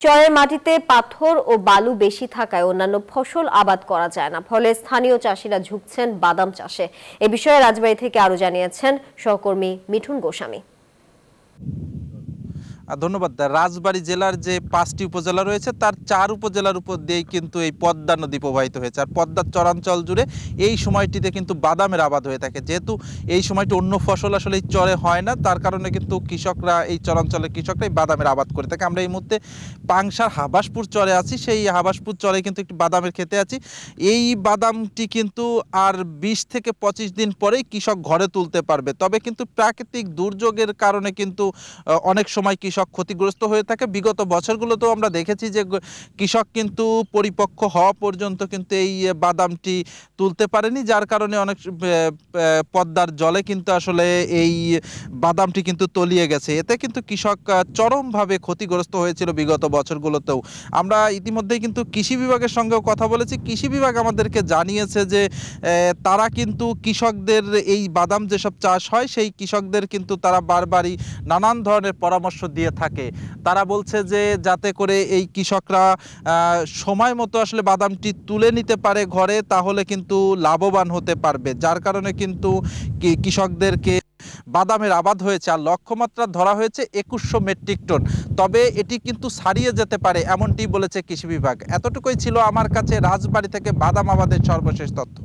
চরের মাটিতে পাথর ও বালু বেশি থাকায় অন্যান্য ফসল আবাদ করা যায় না, ফলে স্থানীয় চাষিরা ঝুঁকছেন বাদাম চাষে। এ বিষয়ে রাজবাড়ী থেকে আরো জানিয়েছেন সহকর্মী মিঠুন গোস্বামী। ধন্যবাদ। রাজবাড়ী জেলার যে 5টি উপজেলা রয়েছে তার 4 উপজেলার উপর দিয়েই কিন্তু এই পদ্মা নদী প্রবাহিত হয়েছে। আর পদ্মার চরাঞ্চল জুড়ে এই সময়টিতে কিন্তু বাদামের আবাদ হয়ে থাকে। যেহেতু এই সময়টি অন্য ফসল আসলে এই চরে হয় না, তার কারণে কিন্তু কৃষকরা, এই চরাঞ্চলের কৃষকরাই বাদামের আবাদ করে থাকে। আমরা এই মুহূর্তে পাংশার হাবাসপুর চরে আছি। সেই হাবাসপুর চরে কিন্তু একটি বাদামের খেতে আছি। এই বাদামটি কিন্তু আর 20 থেকে 25 দিন পরেই কৃষক ঘরে তুলতে পারবে। তবে কিন্তু প্রাকৃতিক দুর্যোগের কারণে কিন্তু অনেক সময় কৃষক ক্ষতিগ্রস্ত হয়ে থাকে। বিগত বছরগুলোতেও আমরা দেখেছি যে কৃষক কিন্তু পরিপক্ক হওয়া পর্যন্ত কিন্তু এই বাদামটি তুলতে পারেনি, যার কারণে অনেক পদ্মার জলে কিন্তু আসলে এই বাদামটি কিন্তু তলিয়ে গেছে। এতে কিন্তু কৃষক চরমভাবে ক্ষতিগ্রস্ত হয়েছিল বিগত বছরগুলোতেও। আমরা ইতিমধ্যেই কিন্তু কৃষি বিভাগের সঙ্গেও কথা বলেছি। কৃষি বিভাগ আমাদেরকে জানিয়েছে যে তারা কিন্তু কৃষকদের, এই বাদাম যেসব চাষ হয় সেই কৃষকদের কিন্তু তারা বারবারই নানান ধরনের পরামর্শ দিয়ে থাকে। তারা বলছে যে যাতে করে এই কৃষকরা সময় মতো আসলে বাদামটি তুলে নিতে পারে ঘরে, তাহলে কিন্তু লাভবান হতে পারবে। যার কারণে কিন্তু কৃষকদেরকে বাদামের আবাদ হয়েছে। আর লক্ষ্যমাত্রা ধরা হয়েছে 2100 মেট্রিক টন। তবে এটি কিন্তু ছাড়িয়ে যেতে পারে, এমনটি বলেছে কৃষি বিভাগ। এতটুকুই ছিল আমার কাছে রাজবাড়ী থেকে বাদাম আবাদের সর্বশেষ তথ্য।